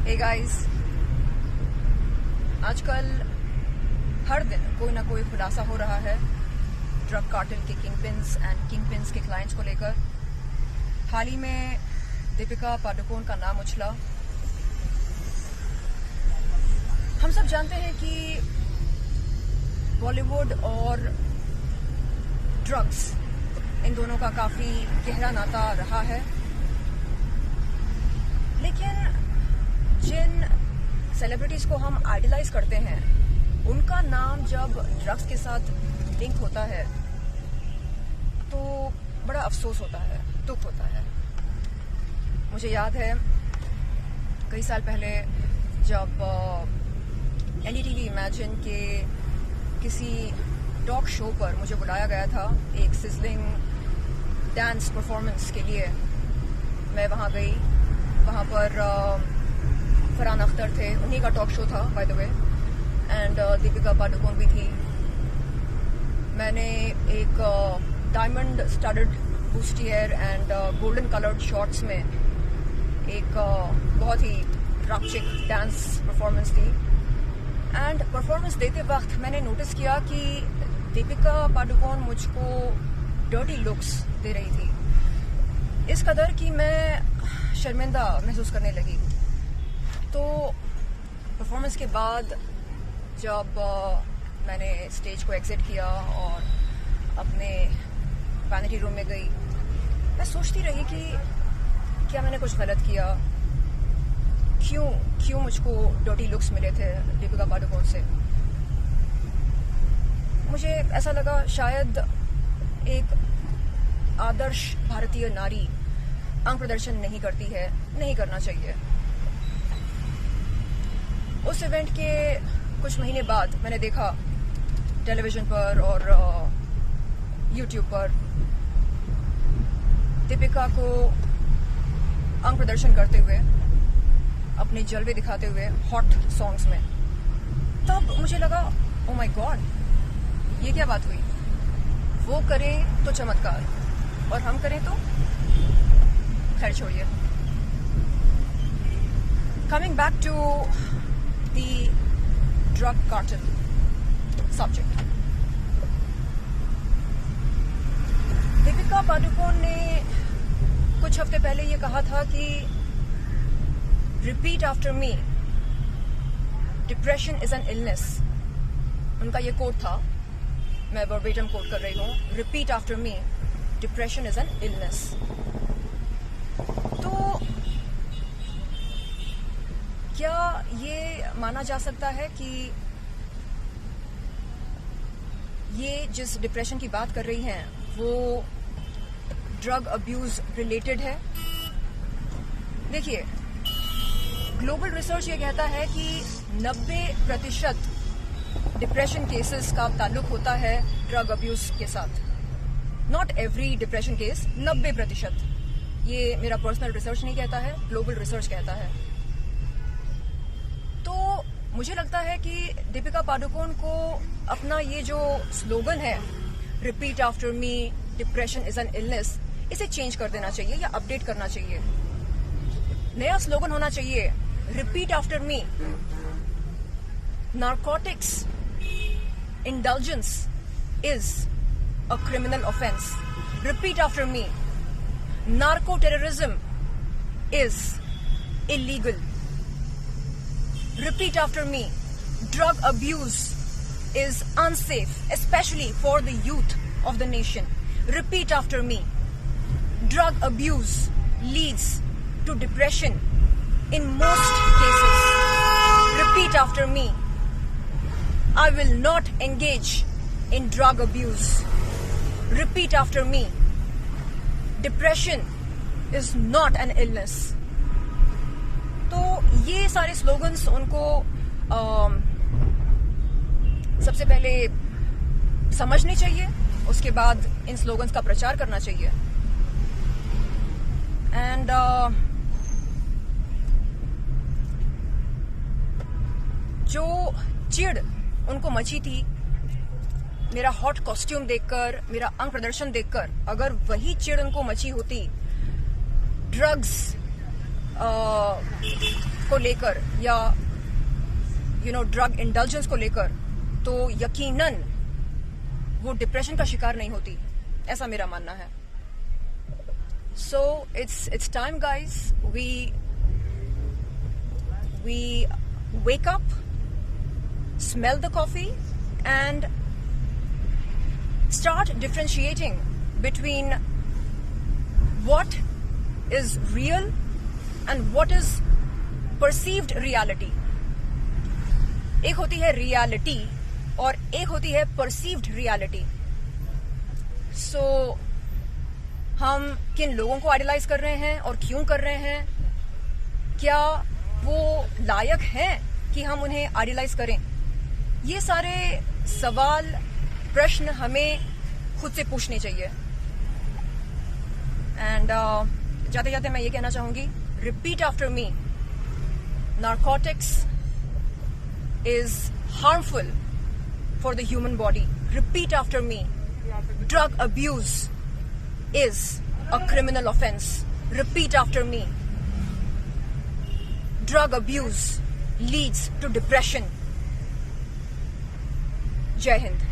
Hey guys, आजकल हर दिन कोई ना कोई खुलासा हो रहा है ड्रग कार्टेल के किंग पिन्स के क्लाइंट्स को लेकर। हाल ही में दीपिका पादुकोण का नाम उछला। हम सब जानते हैं कि बॉलीवुड और ड्रग्स, इन दोनों का काफी गहरा नाता रहा है, लेकिन जिन सेलिब्रिटीज को हम आइडलाइज करते हैं उनका नाम जब ड्रग्स के साथ लिंक होता है तो बड़ा अफसोस होता है, दुख होता है। मुझे याद है कई साल पहले जब एनडीटीवी इमेजिन के किसी टॉक शो पर मुझे बुलाया गया था एक सिजलिंग डांस परफॉर्मेंस के लिए। मैं वहाँ गई। वहाँ पर फरहान अख्तर थे, उन्हीं का टॉक शो था by the way, and Deepika Padukone भी थी। मैंने एक diamond studded bustier and golden coloured shorts में एक बहुत ही राक्षिक डांस परफॉर्मेंस दी। एंड परफॉर्मेंस देते वक्त मैंने नोटिस किया कि दीपिका पादुकोण मुझको डर्टी लुक्स दे रही थी, इस कदर कि मैं शर्मिंदा महसूस करने लगी। तो परफॉर्मेंस के बाद जब मैंने स्टेज को एग्जिट किया और अपने वैनिटी रूम में गई, मैं सोचती रही कि क्या मैंने कुछ गलत किया, क्यों मुझको डर्टी लुक्स मिले थे दीपिका पादुकोण से। मुझे ऐसा लगा शायद एक आदर्श भारतीय नारी अंग प्रदर्शन नहीं करती है, नहीं करना चाहिए। उस इवेंट के कुछ महीने बाद मैंने देखा टेलीविजन पर और यूट्यूब पर दीपिका को अंग प्रदर्शन करते हुए, अपने जलवे दिखाते हुए हॉट सॉन्ग्स में। तब मुझे लगा ओ माय गॉड, ये क्या बात हुई। वो करें तो चमत्कार और हम करें तो खैर छोड़िए। Coming back to the drug cartel subject, Deepika Padukone ने कुछ हफ्ते पहले ये कहा था कि repeat after me, depression is an illness. उनका ये कोट था, मैं वर्बेटम कोट कर रही हूँ, repeat after me, depression is an illness. तो क्या ये माना जा सकता है कि ये जिस डिप्रेशन की बात कर रही हैं वो ड्रग अब्यूज रिलेटेड है? देखिए, ग्लोबल रिसर्च ये कहता है कि 90% डिप्रेशन केसेस का ताल्लुक होता है ड्रग अब्यूज के साथ। Not every depression case, 90%। ये मेरा पर्सनल रिसर्च नहीं कहता है, ग्लोबल रिसर्च कहता है। तो मुझे लगता है कि दीपिका पादुकोण को अपना ये जो स्लोगन है, repeat after me, depression is an illness, इसे चेंज कर देना चाहिए या अपडेट करना चाहिए। नया स्लोगन होना चाहिए, repeat after me, narcotics indulgence is a criminal offence. Repeat after me, narco terrorism is illegal. Repeat after me, drug abuse is unsafe, especially for the youth of the nation. Repeat after me, drug abuse leads to depression in most cases. Repeat after me, I will not engage in drug abuse. Repeat after me, depression is not an illness. तो ये सारे slogans उनको सबसे पहले समझने चाहिए, उसके बाद इन स्लोगन्स का प्रचार करना चाहिए। एंड जो चिढ़ उनको मची थी मेरा हॉट कॉस्ट्यूम देखकर, मेरा अंग प्रदर्शन देखकर, अगर वही चिढ़ उनको मची होती ड्रग्स को लेकर या ड्रग इंडल्जेंस को लेकर, तो यकीनन वो डिप्रेशन का शिकार नहीं होती, ऐसा मेरा मानना है. So it's time, guys. We wake up, smell the coffee, and start differentiating between what is real and what is perceived reality. एक होती है रियलिटी और एक होती है परसीव्ड रियलिटी. सो हम किन लोगों को आइडलाइज कर रहे हैं और क्यों कर रहे हैं, क्या वो लायक हैं कि हम उन्हें आइडलाइज करें, ये सारे सवाल प्रश्न हमें खुद से पूछने चाहिए. एंड जाते जाते मैं ये कहना चाहूंगी, repeat after me, narcotics is harmful for the human body. Repeat after me. Drug abuse is a criminal offense. Repeat after me. Drug abuse leads to depression. Jai Hind.